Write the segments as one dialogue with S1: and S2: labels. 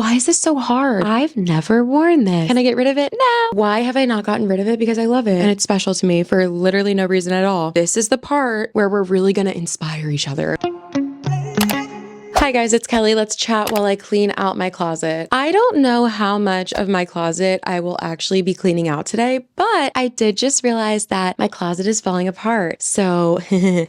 S1: Why is this so hard? I've never worn this. Can I get rid of it? No. Why have I not gotten rid of it? Because I love it and it's special to me for literally no reason at all. This is the part where we're really gonna inspire each other. Hi guys, it's Kelly. Let's chat while I clean out my closet. I don't know how much of my closet I will actually be cleaning out today, but I did just realize that my closet is falling apart. So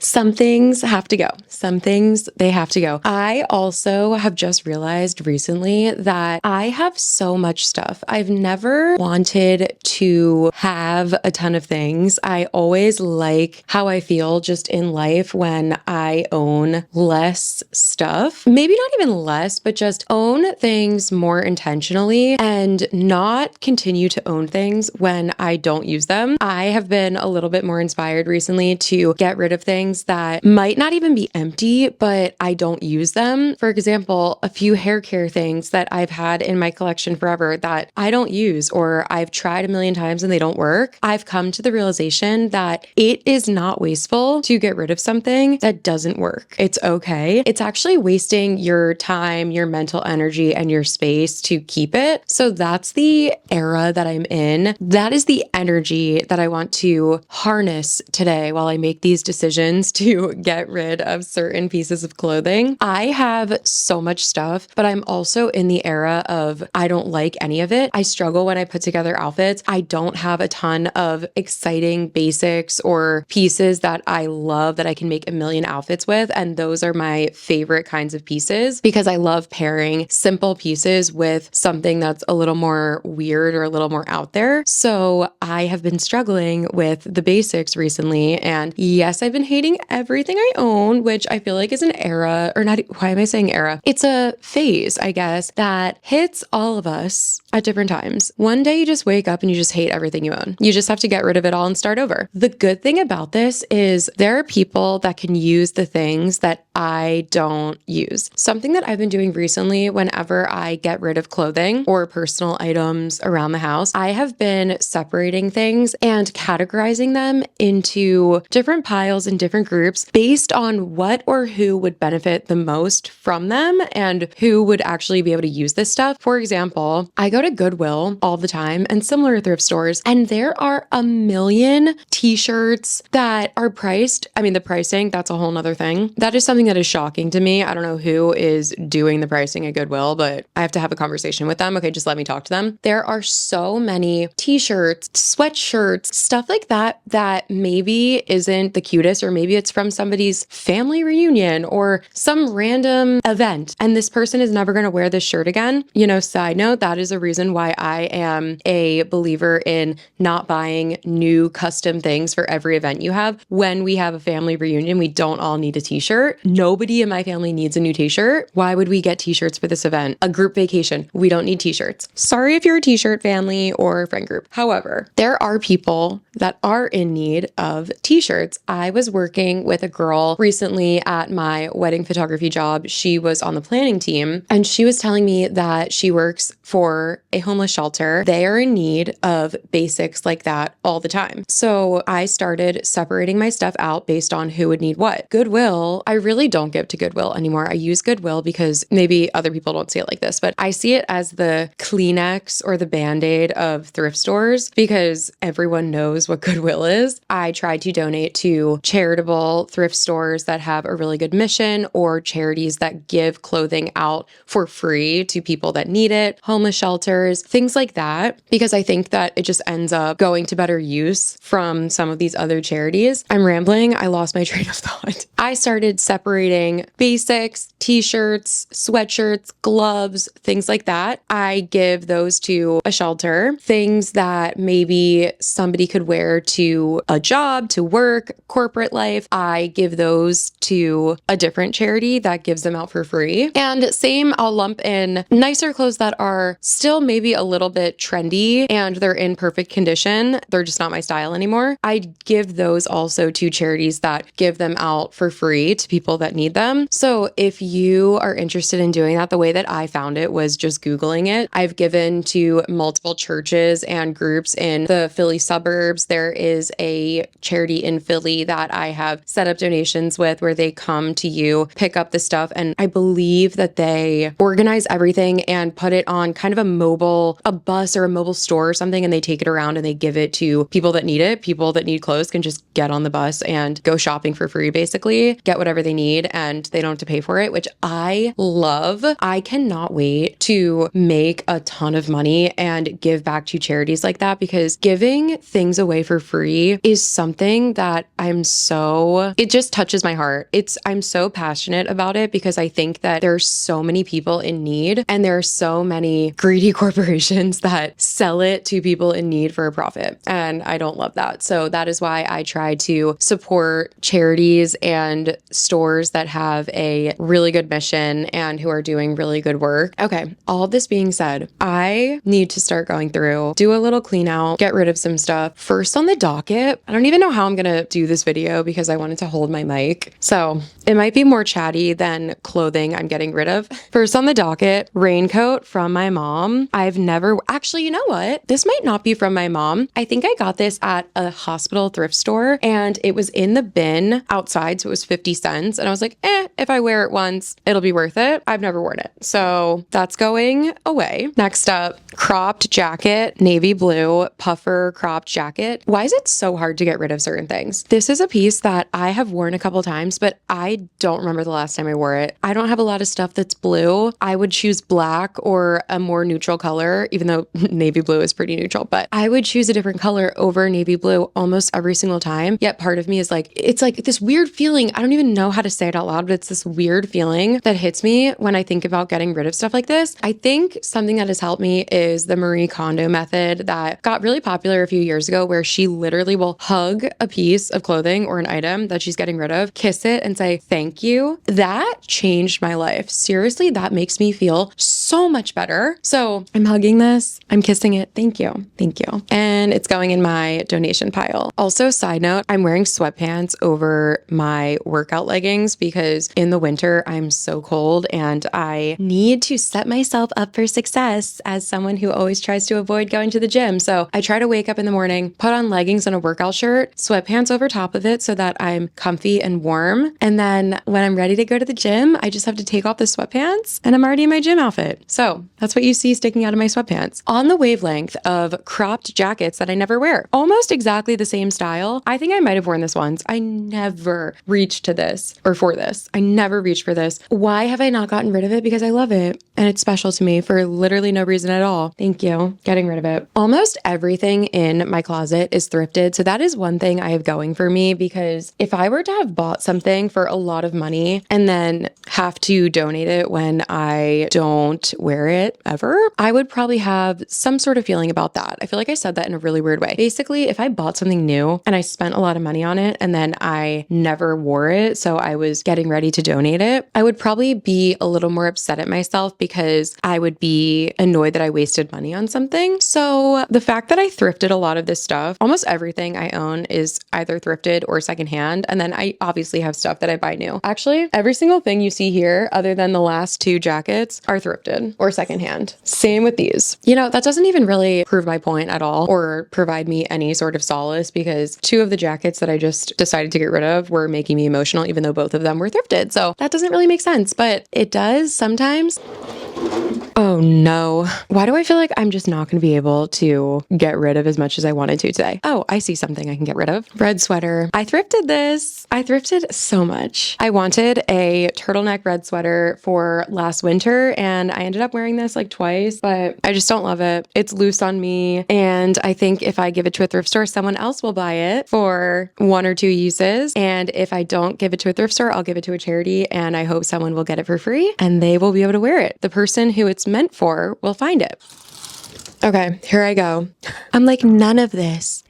S1: some things have to go. Some things, they have to go. I also have just realized recently that I have so much stuff. I've never wanted to have a ton of things. I always like how I feel just in life when I own less stuff. Maybe not even less, but just own things more intentionally and not continue to own things when I don't use them. I have been a little bit more inspired recently to get rid of things that might not even be empty, but I don't use them. For example, a few hair care things that I've had in my collection forever that I don't use or I've tried a million times and they don't work. I've come to the realization that it is not wasteful to get rid of something that doesn't work. It's okay. It's actually wasting your time, your mental energy, and your space to keep it. So that's the era that I'm in. That is the energy that I want to harness today while I make these decisions to get rid of certain pieces of clothing. I have so much stuff, but I'm also in the era of I don't like any of it. I struggle when I put together outfits. I don't have a ton of exciting basics or pieces that I love that I can make a million outfits with. And those are my favorite kinds of pieces because I love pairing simple pieces with something that's a little more weird or a little more out there. So I have been struggling with the basics recently. And yes, I've been hating everything I own, which I feel like is an era or not. Why am I saying era? It's a phase, I guess, that hits all of us at different times. One day you just wake up and you just hate everything you own. You just have to get rid of it all and start over. The good thing about this is there are people that can use the things that I don't use. Something that I've been doing recently whenever I get rid of clothing or personal items around the house, I have been separating things and categorizing them into different piles and different groups based on what or who would benefit the most from them and who would actually be able to use this stuff. For example, I go to Goodwill all the time and similar thrift stores, and there are a million t-shirts that are priced. I mean, the pricing, that's a whole nother thing. That is something that is shocking to me. I don't know who is doing the pricing at Goodwill, but I have to have a conversation with them. Okay, just let me talk to them. There are so many t-shirts, sweatshirts, stuff like that that maybe isn't the cutest, or maybe it's from somebody's family reunion or some random event, and this person is never going to wear this shirt again. You know, side note, that is a reason why I am a believer in not buying new custom things for every event you have. When we have a family reunion, we don't all need a t-shirt. Nobody in my family needs a new t-shirt. Why would we get t-shirts for this event? A group vacation. We don't need t-shirts. Sorry if you're a t-shirt family or friend group. However, there are people that are in need of t-shirts. I was working with a girl recently at my wedding photography job. She was on the planning team and she was telling me that she works for a homeless shelter. They are in need of basics like that all the time. So I started separating my stuff out based on who would need what. Goodwill, I really don't give to Goodwill anymore. I use Goodwill because maybe other people don't see it like this, but I see it as the Kleenex or the Band-Aid of thrift stores because everyone knows what Goodwill is. I try to donate to charitable thrift stores that have a really good mission or charities that give clothing out for free to people that need it, homeless shelters, things like that, because I think that it just ends up going to better use from some of these other charities. I'm rambling. I lost my train of thought. I started separating basics, t-shirts, sweatshirts, gloves, things like that. I give those to a shelter. Things that maybe somebody could wear to a job, to work, corporate life, I give those to a different charity that gives them out for free. And same, I'll lump in nicer clothes that are are still maybe a little bit trendy and they're in perfect condition, they're just not my style anymore, I give those also to charities that give them out for free to people that need them. So if you are interested in doing that, the way that I found it was just Googling it. I've given to multiple churches and groups in the Philly suburbs. There is a charity in Philly that I have set up donations with where they come to you, pick up the stuff, and I believe that they organize everything and put it on kind of a bus or a mobile store or something, and they take it around and they give it to people that need it. People that need clothes can just get on the bus and go shopping for free, basically, get whatever they need, and they don't have to pay for it, which I love. I cannot wait to make a ton of money and give back to charities like that, because giving things away for free is something that it just touches my heart. I'm so passionate about it because I think that there's so many people in need and there are so many greedy corporations that sell it to people in need for a profit. And I don't love that. So that is why I try to support charities and stores that have a really good mission and who are doing really good work. Okay, all of this being said, I need to start going through, do a little clean out, get rid of some stuff. First on the docket, I don't even know how I'm gonna do this video because I wanted to hold my mic. So it might be more chatty than clothing I'm getting rid of. First on the docket, raincoat from my mom. Actually, you know what? This might not be from my mom. I think I got this at a hospital thrift store and it was in the bin outside. So it was 50 cents. And I was like, if I wear it once, it'll be worth it. I've never worn it. So that's going away. Next up, cropped jacket, navy blue, puffer cropped jacket. Why is it so hard to get rid of certain things? This is a piece that I have worn a couple times, but I don't remember the last time I wore it. I don't have a lot of stuff that's blue. I would choose black or a more neutral color, even though navy blue is pretty neutral, but I would choose a different color over navy blue almost every single time. Yet part of me is like, it's like this weird feeling. I don't even know how to say it out loud, but it's this weird feeling that hits me when I think about getting rid of stuff like this. I think something that has helped me is the Marie Kondo method that got really popular a few years ago, where she literally will hug a piece of clothing or an item that she's getting rid of, kiss it and say, thank you. That changed my life. Seriously, that makes me feel so much better. So I'm hugging this, I'm kissing it. Thank you. Thank you. And it's going in my donation pile. Also, side note, I'm wearing sweatpants over my workout leggings because in the winter I'm so cold and I need to set myself up for success as someone who always tries to avoid going to the gym. So I try to wake up in the morning, put on leggings and a workout shirt, sweatpants over top of it so that I'm comfy and warm. And then when I'm ready to go to the gym, I just have to take off the sweatpants and I'm already in my gym outfit. So that's what you see sticking out of my sweatpants. On the wavelength of cropped jackets that I never wear, almost exactly the same style. I think I might have worn this once. I never reached to this or for this. I never reached for this. Why have I not gotten rid of it? Because I love it and it's special to me for literally no reason at all. Thank you. Getting rid of it. Almost everything in my closet is thrifted. So that is one thing I have going for me, because if I were to have bought something for a lot of money and then have to donate it when I don't wear it ever, I would probably have some sort of feeling about that. I feel like I said that in a really weird way. Basically, if I bought something new and I spent a lot of money on it and then I never wore it, so I was getting ready to donate it, I would probably be a little more upset at myself because I would be annoyed that I wasted money on something. So the fact that I thrifted a lot of this stuff, almost everything I own is either thrifted or secondhand. And then I obviously have stuff that I buy new. Actually, every single thing you see here, other than the last two jackets, are thrifted or secondhand. Same with these. You know, that doesn't even really prove my point at all or provide me any sort of solace, because two of the jackets that I just decided to get rid of were making me emotional, even though both of them were thrifted. So that doesn't really make sense, but it does sometimes. Oh no. Why do I feel like I'm just not going to be able to get rid of as much as I wanted to today? Oh, I see something I can get rid of. Red sweater. I thrifted this. I thrifted so much. I wanted a turtleneck red sweater for last winter and I ended up wearing this like twice, but I just don't love it. It's loose on me. And I think if I give it to a thrift store, someone else will buy it for 1 or 2 uses. And if I don't give it to a thrift store, I'll give it to a charity and I hope someone will get it for free and they will be able to wear it. The person who it's meant for will find it. Okay, here I go. I'm like, none of this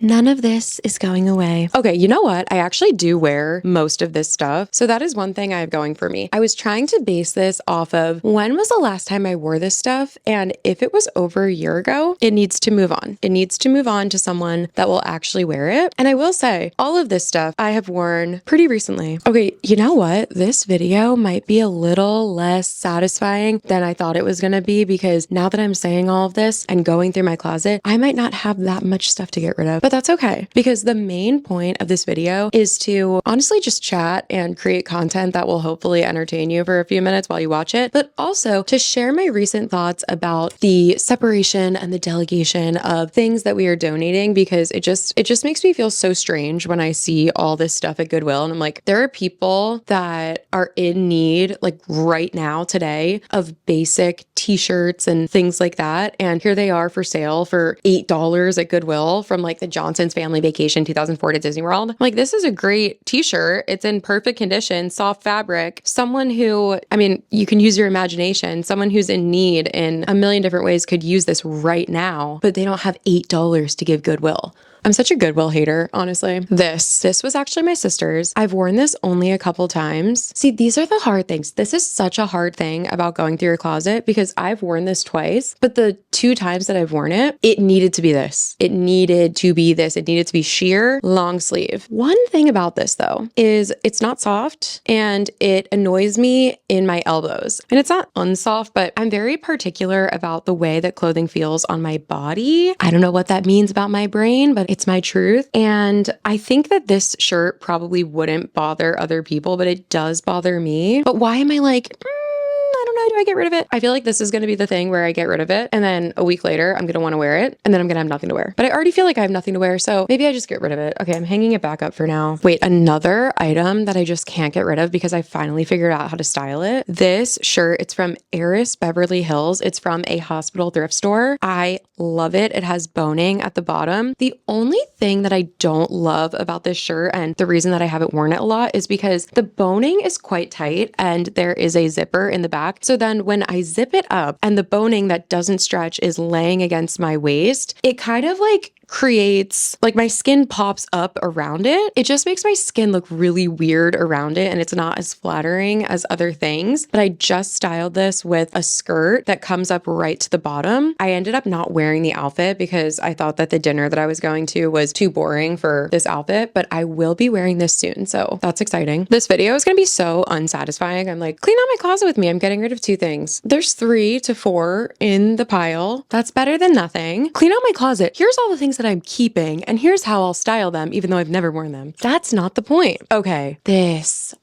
S1: is going away. Okay, you know what? I actually do wear most of this stuff. So that is one thing I have going for me. I was trying to base this off of when was the last time I wore this stuff? And if it was over a year ago, it needs to move on. It needs to move on to someone that will actually wear it. And I will say, all of this stuff I have worn pretty recently. Okay, you know what? This video might be a little less satisfying than I thought it was gonna be, because now that I'm saying all of this and going through my closet, I might not have that much stuff to get rid of, but that's okay, because the main point of this video is to honestly just chat and create content that will hopefully entertain you for a few minutes while you watch it, but also to share my recent thoughts about the separation and the delegation of things that we are donating, because it just makes me feel so strange when I see all this stuff at Goodwill and I'm like, there are people that are in need like right now today of basic t-shirts and things like that, and here they are for sale for $8 at Goodwill from like the Johnson's Family Vacation 2004 to Disney World. I'm like, this is a great t-shirt. It's in perfect condition, soft fabric. Someone who, I mean, you can use your imagination. Someone who's in need in a million different ways could use this right now, but they don't have $8 to give Goodwill. I'm such a Goodwill hater, honestly. This was actually my sister's. I've worn this only a couple times. See, these are the hard things. This is such a hard thing about going through your closet, because I've worn this twice, but the 2 times that I've worn it, it needed to be this. It needed to be this. It needed to be sheer, long sleeve. One thing about this though is it's not soft and it annoys me in my elbows. And it's not unsoft, but I'm very particular about the way that clothing feels on my body. I don't know what that means about my brain, but it's my truth. And I think that this shirt probably wouldn't bother other people, but it does bother me. But why am I like, I don't know, do I get rid of it? I feel like this is going to be the thing where I get rid of it, and then a week later I'm going to want to wear it, and then I'm going to have nothing to wear. But I already feel like I have nothing to wear, so maybe I just get rid of it. Okay, I'm hanging it back up for now. Wait, another item that I just can't get rid of because I finally figured out how to style it. This shirt, it's from Eris Beverly Hills. It's from a hospital thrift store. I love it. It has boning at the bottom. The only thing that I don't love about this shirt, and the reason that I haven't worn it a lot, is because the boning is quite tight and there is a zipper in the back. So then when I zip it up and the boning that doesn't stretch is laying against my waist, it kind of like creates, like my skin pops up around it. It just makes my skin look really weird around it, and it's not as flattering as other things. But I just styled this with a skirt that comes up right to the bottom. I ended up not wearing the outfit because I thought that the dinner that I was going to was too boring for this outfit, but I will be wearing this soon, so that's exciting. This video is gonna be so unsatisfying. I'm like, clean out my closet with me. I'm getting rid of 2 things. There's 3 to 4 in the pile. That's better than nothing. Clean out my closet. Here's all the things that I'm keeping, and here's how I'll style them even though I've never worn them. That's not the point. Okay, this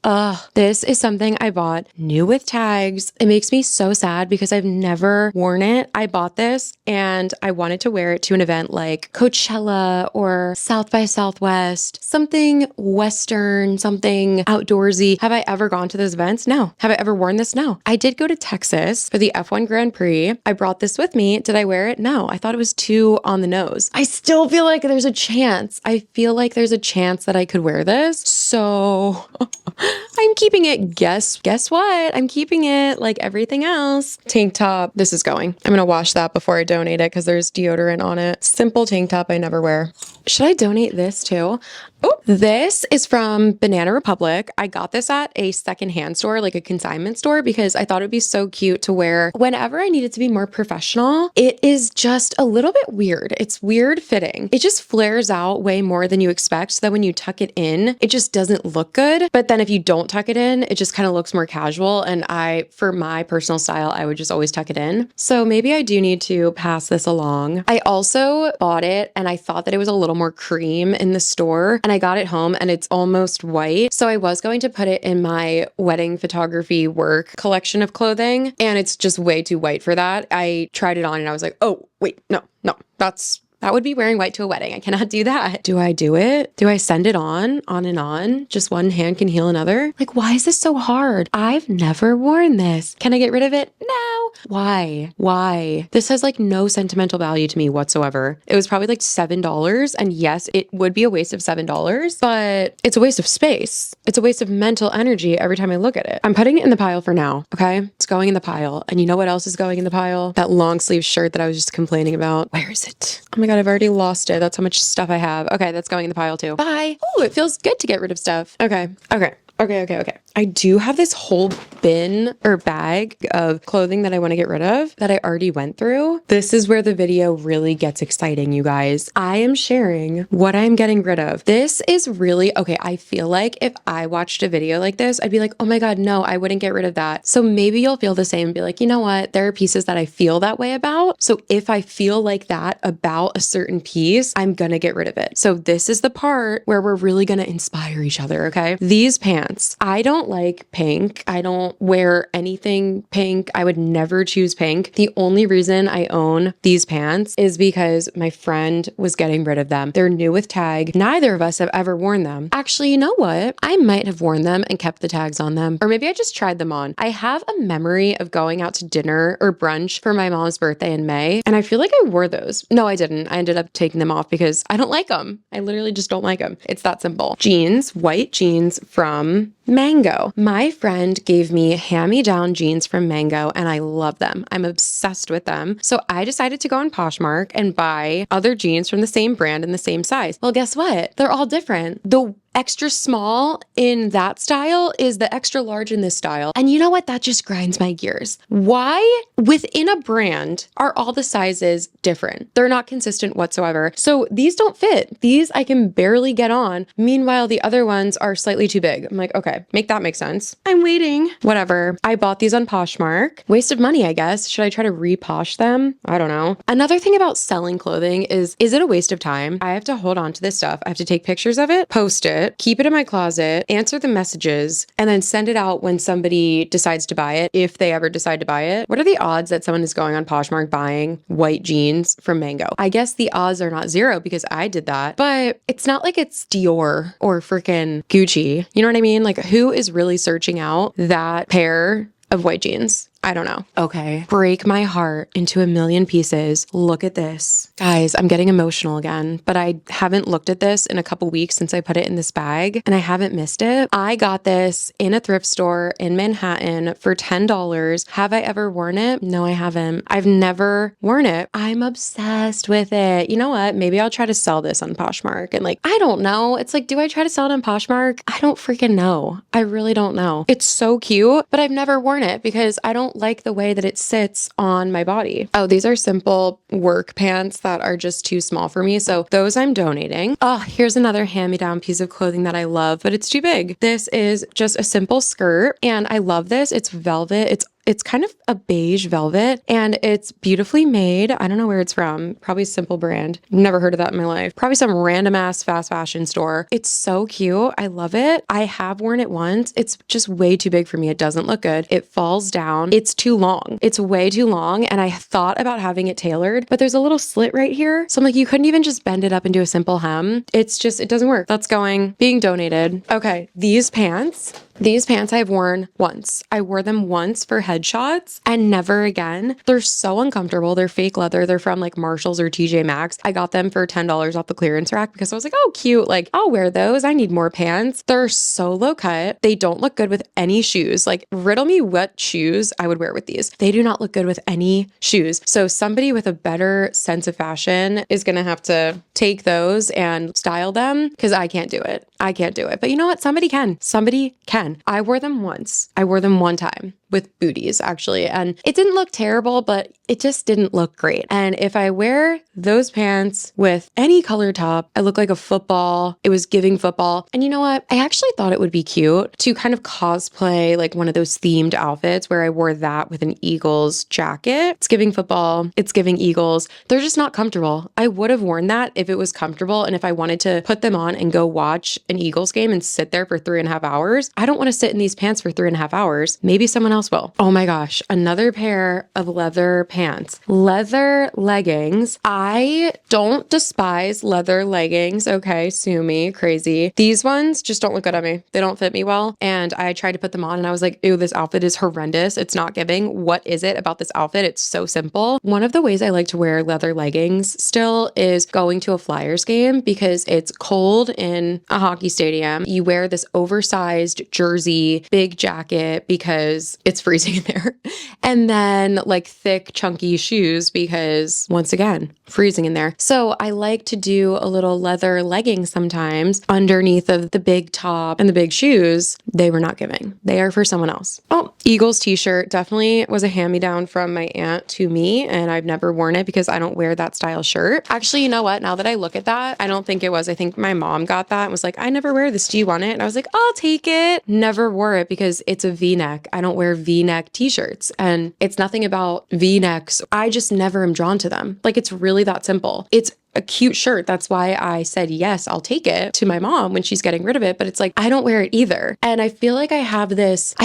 S1: is something I bought new with tags. It makes me so sad because I've never worn it. I bought this and I wanted to wear it to an event like Coachella or South by Southwest, something Western, something outdoorsy. Have I ever gone to those events? No. Have I ever worn this? No. I did go to Texas for the F1 Grand Prix. I brought this with me. Did I wear it? No. I thought it was too on the nose. I still feel like there's a chance. I feel like there's a chance that I could wear this. So I'm keeping it. Guess what? I'm keeping it like everything else. Tank top. This is going. I'm going to wash that before I donate it because there's deodorant on it. Simple tank top I never wear. Should I donate this too? Oh, this is from Banana Republic. I got this at a secondhand store, like a consignment store, because I thought it'd be so cute to wear whenever I needed to be more professional. It is just a little bit weird. It's weird fitting. It just flares out way more than you expect, so that when you tuck it in, it just doesn't look good. But then if you don't tuck it in, it just kind of looks more casual. And for my personal style, I would just always tuck it in. So maybe I do need to pass this along. I also bought it and I thought that it was a little more cream in the store, and I got it home and it's almost white. So I was going to put it in my wedding photography work collection of clothing, and it's just way too white for that. I tried it on and I was like, oh, wait, no, that would be wearing white to a wedding. I cannot do that. Do I do it? Do I send it on and on? Just one hand can heal another? Like, why is this so hard? I've never worn this. Can I get rid of it? No. Why? This has like no sentimental value to me whatsoever. It was probably like $7. And yes, it would be a waste of $7, but it's a waste of space. It's a waste of mental energy every time I look at it. I'm putting it in the pile for now, okay? It's going in the pile. And you know what else is going in the pile? That long sleeve shirt that I was just complaining about. Where is it? Oh my God, I've already lost it. That's how much stuff I have. Okay, that's going in the pile too. Bye. Oh, it feels good to get rid of stuff. Okay. I do have this whole bin or bag of clothing that I want to get rid of that I already went through. This is where the video really gets exciting, you guys. I am sharing what I'm getting rid of. This is really, okay, I feel like if I watched a video like this, I'd be like, oh my God, no, I wouldn't get rid of that. So maybe you'll feel the same and be like, you know what? There are pieces that I feel that way about. So if I feel like that about a certain piece, I'm gonna get rid of it. So this is the part where we're really gonna inspire each other, okay? These pants, I don't like pink. I don't wear anything pink. I would never choose pink. The only reason I own these pants is because my friend was getting rid of them. They're new with tag. Neither of us have ever worn them. Actually, you know what? I might have worn them and kept the tags on them. Or maybe I just tried them on. I have a memory of going out to dinner or brunch for my mom's birthday in May, and I feel like I wore those. No, I didn't. I ended up taking them off because I don't like them. I literally just don't like them. It's that simple. Jeans, white jeans from Mango. My friend gave me hand-me-down jeans from Mango and I love them. I'm obsessed with them. So I decided to go on Poshmark and buy other jeans from the same brand in the same size. Well, guess what? They're all different. The extra small in that style is the extra large in this style. And you know what? That just grinds my gears. Why within a brand are all the sizes different? They're not consistent whatsoever. So these don't fit. These I can barely get on. Meanwhile, the other ones are slightly too big. I'm like, okay, make that make sense. I'm waiting. Whatever. I bought these on Poshmark. Waste of money, I guess. Should I try to reposh them? I don't know. Another thing about selling clothing is it a waste of time? I have to hold on to this stuff. I have to take pictures of it, post it, keep it in my closet, answer the messages, and then send it out when somebody decides to buy it, if they ever decide to buy it. What are the odds that someone is going on Poshmark buying white jeans from Mango? I guess the odds are not zero because I did that, but it's not like it's Dior or freaking Gucci. You know what I mean? Like, who is really searching out that pair of white jeans? I don't know. Okay. Break my heart into a million pieces. Look at this. Guys, I'm getting emotional again, but I haven't looked at this in a couple weeks since I put it in this bag and I haven't missed it. I got this in a thrift store in Manhattan for $10. Have I ever worn it? No, I haven't. I've never worn it. I'm obsessed with it. You know what? Maybe I'll try to sell this on Poshmark and like, I don't know. It's like, do I try to sell it on Poshmark? I don't freaking know. I really don't know. It's so cute, but I've never worn it because I don't like the way that it sits on my body. Oh, these are simple work pants that are just too small for me. So those I'm donating. Oh, here's another hand-me-down piece of clothing that I love, but it's too big. This is just a simple skirt and I love this. It's velvet. It's kind of a beige velvet and it's beautifully made. I don't know where it's from. Probably a simple brand. Never heard of that in my life. Probably some random ass fast fashion store. It's so cute. I love it. I have worn it once. It's just way too big for me. It doesn't look good. It falls down. It's too long. It's way too long. And I thought about having it tailored, but there's a little slit right here. So I'm like, you couldn't even just bend it up and do a simple hem. It's just, it doesn't work. That's being donated. Okay. These pants I've worn once. I wore them once for headshots and never again. They're so uncomfortable. They're fake leather. They're from like Marshalls or TJ Maxx. I got them for $10 off the clearance rack because I was like, oh, cute. Like, I'll wear those. I need more pants. They're so low cut. They don't look good with any shoes. Like, riddle me what shoes I would wear with these. They do not look good with any shoes. So somebody with a better sense of fashion is going to have to take those and style them because I can't do it. I can't do it. But you know what? Somebody can. Somebody can. I wore them once. I wore them one time with booties actually. And it didn't look terrible, but it just didn't look great. And if I wear those pants with any color top, I look like a football. It was giving football. And you know what? I actually thought it would be cute to kind of cosplay like one of those themed outfits where I wore that with an Eagles jacket. It's giving football. It's giving Eagles. They're just not comfortable. I would have worn that if it was comfortable. And if I wanted to put them on and go watch an Eagles game and sit there for 3.5 hours, I don't want to sit in these pants for 3.5 hours. Maybe someone else will. Oh my gosh, another pair of leather pants. Leather leggings. I don't despise leather leggings. Okay, sue me, crazy. These ones just don't look good on me. They don't fit me well. And I tried to put them on and I was like, ew, this outfit is horrendous. It's not giving. What is it about this outfit? It's so simple. One of the ways I like to wear leather leggings still is going to a Flyers game because it's cold in a hockey stadium. You wear this oversized jersey, big jacket because it's freezing in there. And then like thick, chunky shoes because once again, freezing in there. So I like to do a little leather legging sometimes underneath of the big top and the big shoes. They were not giving. They are for someone else. Oh, Eagles t-shirt definitely was a hand-me-down from my aunt to me, and I've never worn it because I don't wear that style shirt. Actually, you know what? Now that I look at that, I don't think it was. I think my mom got that and was like, I never wear this. Do you want it? And I was like, I'll take it. Never wore it because it's a V-neck. I don't wear V-neck t-shirts, and it's nothing about V-necks. I just never am drawn to them. Like, it's really that simple. It's a cute shirt. That's why I said, yes, I'll take it to my mom when she's getting rid of it. But it's like, I don't wear it either. And I feel like I have this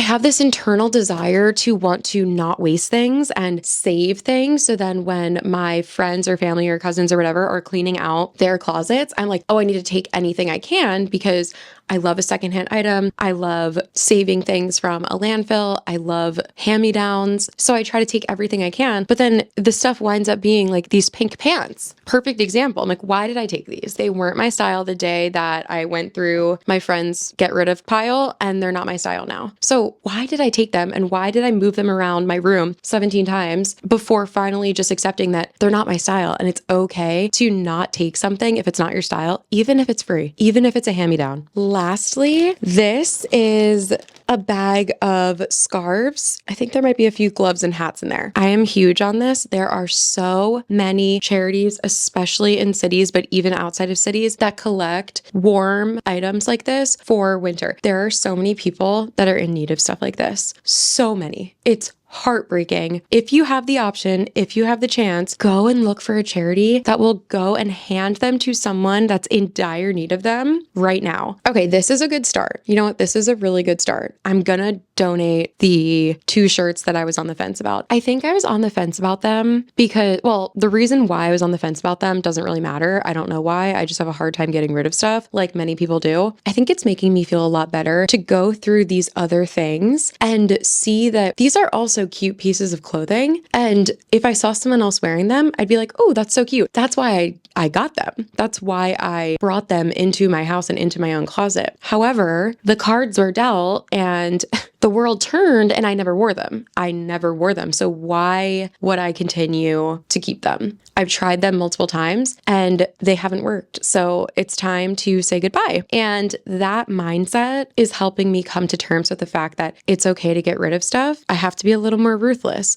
S1: internal desire to want to not waste things and save things. So then when my friends or family or cousins or whatever are cleaning out their closets, I'm like, oh, I need to take anything I can because I love a secondhand item. I love saving things from a landfill. I love hand-me-downs. So I try to take everything I can, but then the stuff winds up being like these pink pants. Perfect example. I'm like, why did I take these? They weren't my style the day that I went through my friend's get rid of pile, and they're not my style now. So why did I take them? And why did I move them around my room 17 times before finally just accepting that they're not my style? And it's okay to not take something if it's not your style, even if it's free, even if it's a hand-me-down. Lastly, this is a bag of scarves. I think there might be a few gloves and hats in there. I am huge on this. There are so many charities, especially in cities, but even outside of cities, that collect warm items like this for winter. There are so many people that are in need of stuff like this. So many. It's heartbreaking. If you have the option, if you have the chance, go and look for a charity that will go and hand them to someone that's in dire need of them right now. Okay, this is a good start. You know what? This is a really good start. I'm gonna donate the 2 shirts that I was on the fence about. I think I was on the fence about them because, well, the reason why I was on the fence about them doesn't really matter. I don't know why. I just have a hard time getting rid of stuff like many people do. I think it's making me feel a lot better to go through these other things and see that these are also cute pieces of clothing. And if I saw someone else wearing them, I'd be like, oh, that's so cute. That's why I got them. That's why I brought them into my house and into my own closet. However, the cards were dealt and the world turned and I never wore them. I never wore them. So why would I continue to keep them? I've tried them multiple times and they haven't worked. So it's time to say goodbye. And that mindset is helping me come to terms with the fact that it's okay to get rid of stuff. I have to be a little more ruthless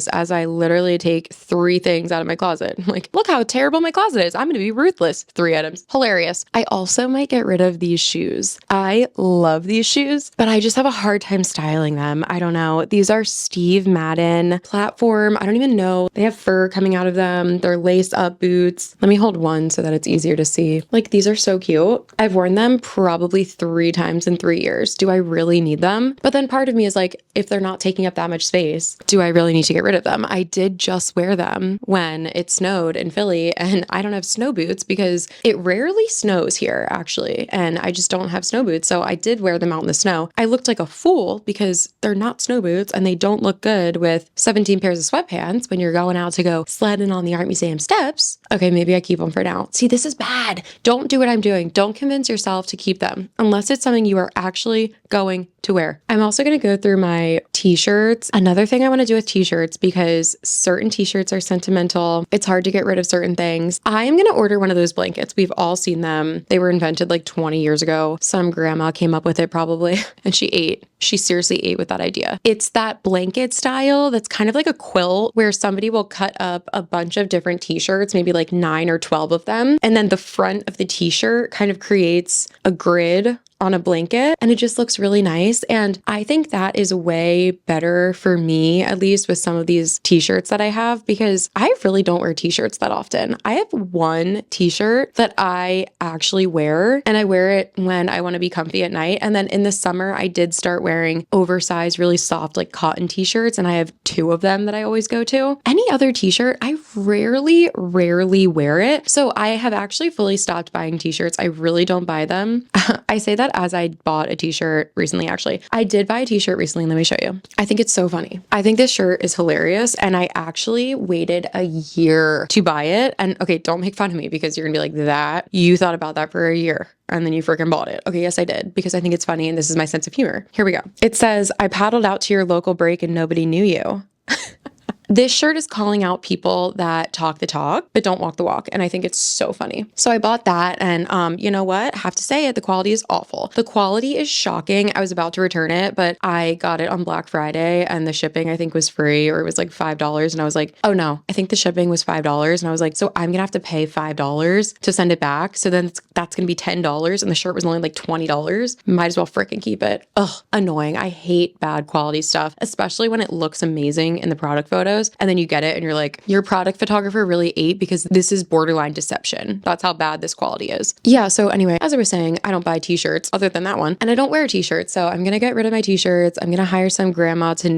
S1: as I literally take 3 things out of my closet. I'm like, look how terrible my closet is. I'm going to be ruthless. 3 items. Hilarious. I also might get rid of these shoes. I love these shoes, but I just have a hard time styling them. I don't know. These are Steve Madden platform. I don't even know. They have fur coming out of them. They're lace up boots. Let me hold one so that it's easier to see. Like, these are so cute. I've worn them probably 3 times in 3 years. Do I really need them? But then part of me is like, if they're not taking up that much space, do I really need to get rid of them? I did just wear them when it snowed in Philly, and I don't have snow boots because it rarely snows here, actually, and I just don't have snow boots. So I did wear them out in the snow. I looked like a fool because they're not snow boots and they don't look good with 17 pairs of sweatpants when you're going out to go sledding on the art museum steps. Okay, maybe I keep them for now. See, this is bad. Don't do what I'm doing. Don't convince yourself to keep them unless it's something you are actually going to wear. I'm also going to go through my t-shirts. Another thing I want to do with t-shirts, because certain t-shirts are sentimental. It's hard to get rid of certain things. I am going to order one of those blankets. We've all seen them. They were invented like 20 years ago. Some grandma came up with it probably, and she ate. She seriously ate with that idea. It's that blanket style that's kind of like a quilt where somebody will cut up a bunch of different t-shirts, maybe like 9 or 12 of them. And then the front of the t-shirt kind of creates a grid on a blanket and it just looks really nice. And I think that is way better for me, at least with some of these t-shirts that I have, because I really don't wear t-shirts that often. I have one t-shirt that I actually wear, and I wear it when I want to be comfy at night. And then in the summer, I did start wearing oversized, really soft, like cotton t-shirts, and I have two of them that I always go to. Any other t-shirt, I rarely wear it. So I have actually fully stopped buying t-shirts. I really don't buy them. I say that as I bought a t-shirt recently, actually. I did buy a t-shirt recently. Let me show you. I think it's so funny. I think this shirt is hilarious, and I actually waited a year to buy it. And okay, don't make fun of me because you're gonna be like, that you thought about that for a year and then you freaking bought it. Okay, yes, I did, because I think it's funny and this is my sense of humor. Here we go. It says, I paddled out to your local break and nobody knew you. This shirt is calling out people that talk the talk, but don't walk the walk. And I think it's so funny. So I bought that, and you know what? I have to say it, the quality is awful. The quality is shocking. I was about to return it, but I got it on Black Friday and the shipping I think was free, or it was like $5. And I was like, oh no, I think the shipping was $5. And I was like, so I'm gonna have to pay $5 to send it back. So then that's gonna be $10. And the shirt was only like $20. Might as well freaking keep it. Ugh, annoying. I hate bad quality stuff, especially when it looks amazing in the product photos. And then you get it and you're like, your product photographer really ate, because this is borderline deception. That's how bad this quality is. Yeah. So anyway, as I was saying, I don't buy t-shirts other than that one, and I don't wear t-shirts. So I'm going to get rid of my t-shirts. I'm going to hire some grandma to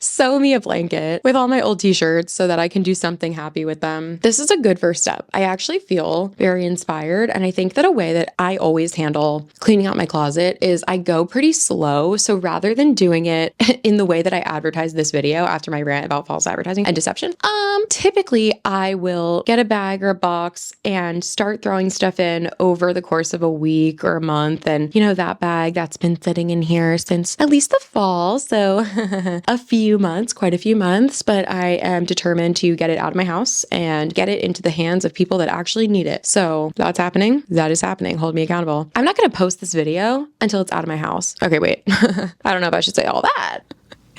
S1: sew me a blanket with all my old t-shirts so that I can do something happy with them. This is a good first step. I actually feel very inspired. And I think that a way that I always handle cleaning out my closet is I go pretty slow. So rather than doing it in the way that I advertised this video after my rant about false advertising and deception, typically I will get a bag or a box and start throwing stuff in over the course of a week or a month. And you know, that bag that's been sitting in here since at least the fall. So a few months, quite a few months, but I am determined to get it out of my house and get it into the hands of people that actually need it. So that's happening. That is happening. Hold me accountable. I'm not going to post this video until it's out of my house. Okay, wait. I don't know if I should say all that.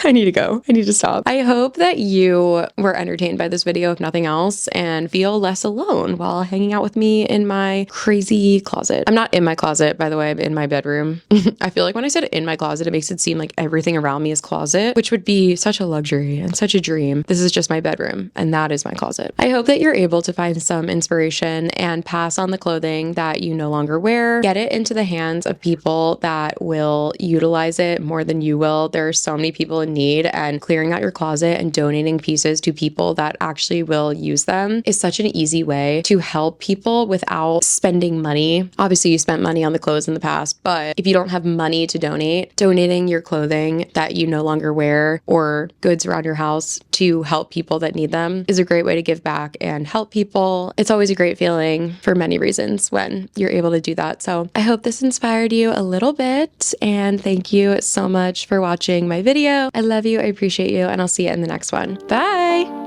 S1: I need to go. I need to stop. I hope that you were entertained by this video, if nothing else, and feel less alone while hanging out with me in my crazy closet. I'm not in my closet, by the way. I'm in my bedroom. I feel like when I said in my closet, it makes it seem like everything around me is closet, which would be such a luxury and such a dream. This is just my bedroom, and that is my closet. I hope that you're able to find some inspiration and pass on the clothing that you no longer wear. Get it into the hands of people that will utilize it more than you will. There are so many people in need, and clearing out your closet and donating pieces to people that actually will use them is such an easy way to help people without spending money. Obviously, you spent money on the clothes in the past, but if you don't have money to donate, donating your clothing that you no longer wear or goods around your house to help people that need them is a great way to give back and help people. It's always a great feeling for many reasons when you're able to do that. So I hope this inspired you a little bit, and thank you so much for watching my video. I love you. I appreciate you, and I'll see you in the next one. Bye.